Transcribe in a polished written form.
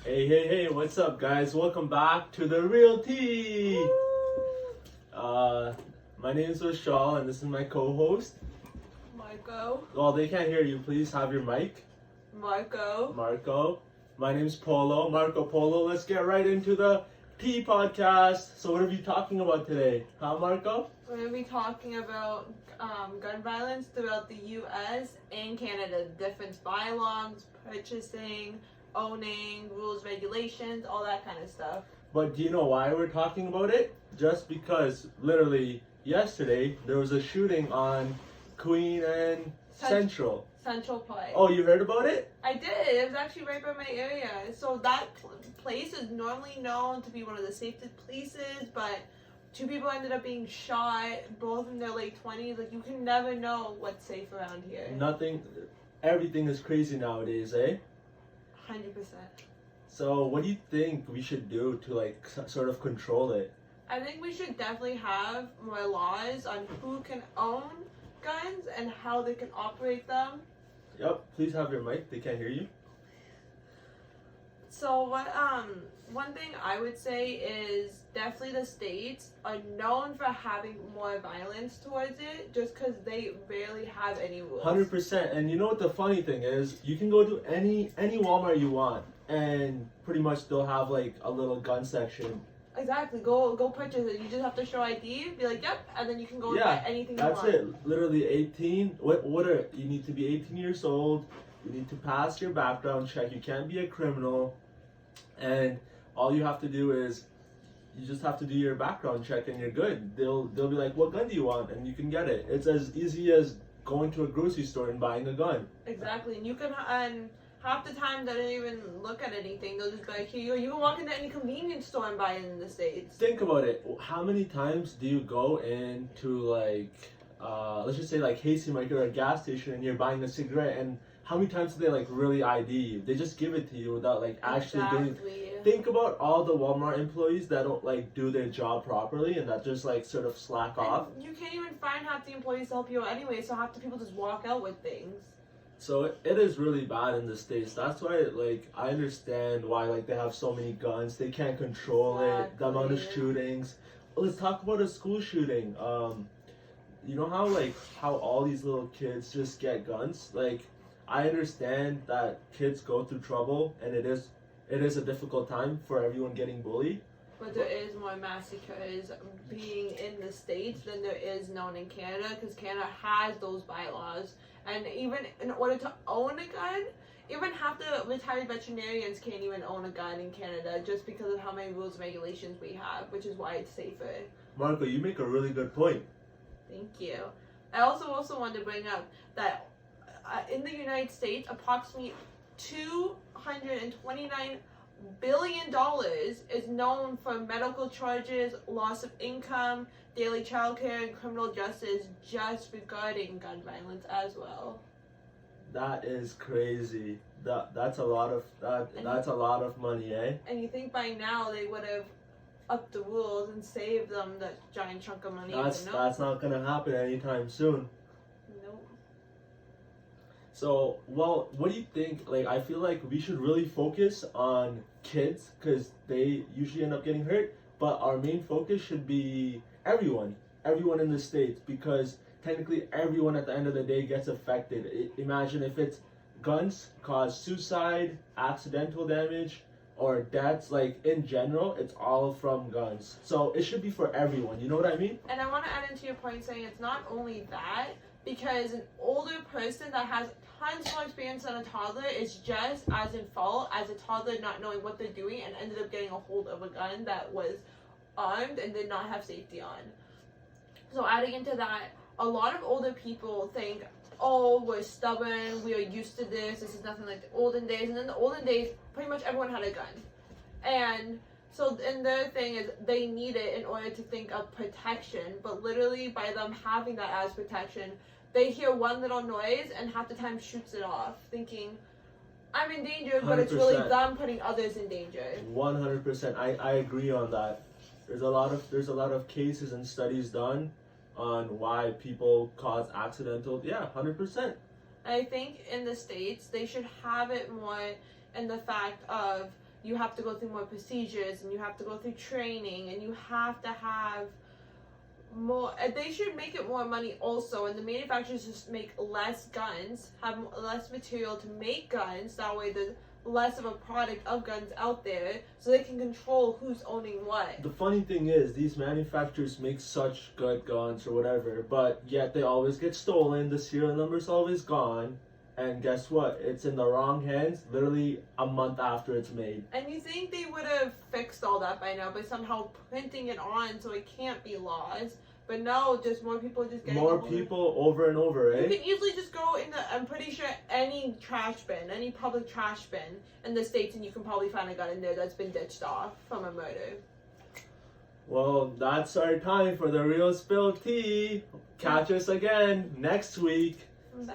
Hey, what's up, guys? Welcome back to The Real Tea! My name is Vishal, and this is my co-host. Marco. Well, they can't hear you. Please have your mic. Marco. Marco. My name's Polo. Marco Polo. Let's get right into the Tea Podcast. So what are we talking about today? Huh, Marco? We're going to be talking about gun violence throughout the U.S. and Canada. Different bylaws, purchasing, owning, rules, regulations, all that kind of stuff. But do you know why we're talking about it? Just because literally yesterday there was a shooting on Queen and Central. Central Park. Oh, you heard about it? I did. It was actually right by my area. So that place is normally known to be one of the safest places, but two people ended up being shot, both in their late 20s. Like, you can never know what's safe around here. Everything is crazy nowadays, eh? 100%. So what do you think we should do to like sort of control it? I think we should definitely have more laws on who can own guns and how they can operate them. Yep, please have your mic. They can't hear you. So one thing I would say is definitely the states are known for having more violence towards it just because they rarely have any rules. 100%. And you know what the funny thing is? You can go to any Walmart you want, and pretty much they'll have like a little gun section. Exactly. Go purchase it. You just have to show ID, be like, yep, and then you can go and buy anything you want. That's it. Literally 18. You need to be 18 years old. You need to pass your background check. You can't be a criminal. And all you have to do is you just have to do your background check and you're good. They'll be like, what gun do you want? And you can get it. It's as easy as going to a grocery store and buying a gun. Exactly. And you can, and half the time they don't even look at anything. They'll just be like, here you can walk into any convenience store and buy it in the States. Think about it. How many times do you go into like, let's just say like Hasty Market or a gas station and you're buying a cigarette, and how many times do they like really ID you? They just give it to you without like actually doing. Think about all the Walmart employees that don't like do their job properly and that just like sort of slack off. You can't even find half the employees to help you out anyway, so half the people just walk out with things. So it is really bad in the States. That's why like I understand why like they have so many guns. They can't control it. The amount of shootings. Let's talk about a school shooting. You know how all these little kids just get guns? Like, I understand that kids go through trouble and it is a difficult time for everyone getting bullied. But there is more massacres being in the States than there is known in Canada, because Canada has those bylaws. And even in order to own a gun, even half the retired veterinarians can't even own a gun in Canada just because of how many rules and regulations we have, which is why it's safer. Marco, you make a really good point. Thank you. I also wanted to bring up that in the United States, approximately $229 billion is known for medical charges, loss of income, daily childcare, and criminal justice just regarding gun violence as well. That is crazy. That's a lot of money, eh? And you think by now they would have upped the rules and saved them that giant chunk of money? That's not gonna happen anytime soon. Nope. So, well, what do you think? Like, I feel like we should really focus on kids because they usually end up getting hurt. But our main focus should be everyone in the States, because technically everyone at the end of the day gets affected. Imagine if it's guns cause suicide, accidental damage, or deaths. Like, in general, it's all from guns. So it should be for everyone. You know what I mean? And I want to add into your point saying it's not only that, because an older person that has tons more experience than a toddler is just as in fault as a toddler not knowing what they're doing and ended up getting a hold of a gun that was armed and did not have safety on. So adding into that, a lot of older people think, oh, we're stubborn, we are used to this is nothing like the olden days. And in the olden days, pretty much everyone had a gun. And so, and their thing is they need it in order to think of protection, but literally by them having that as protection, they hear one little noise and half the time shoots it off, thinking, I'm in danger, but it's really them putting others in danger. 100%. I agree on that. There's a lot of cases and studies done on why people cause accidental. 100%. I think in the States they should have it more in the fact of you have to go through more procedures and you have to go through training and you have to have more. They should make it more money also, and the manufacturers just make less guns, have less material to make guns. That way, there's less of a product of guns out there, so they can control who's owning what. The funny thing is, these manufacturers make such good guns or whatever, but yet they always get stolen. The serial number's always gone. And guess what? It's in the wrong hands literally a month after it's made. And you think they would have fixed all that by now by somehow printing it on so it can't be lost. But no, just more people just getting More older. people over and over, You eh? can easily just go in the, I'm pretty sure, any trash bin, any public trash bin in the States, and you can probably find a gun in there that's been ditched off from a murder. Well, that's our time for the Real Spill Tea. Catch us again next week. Bye.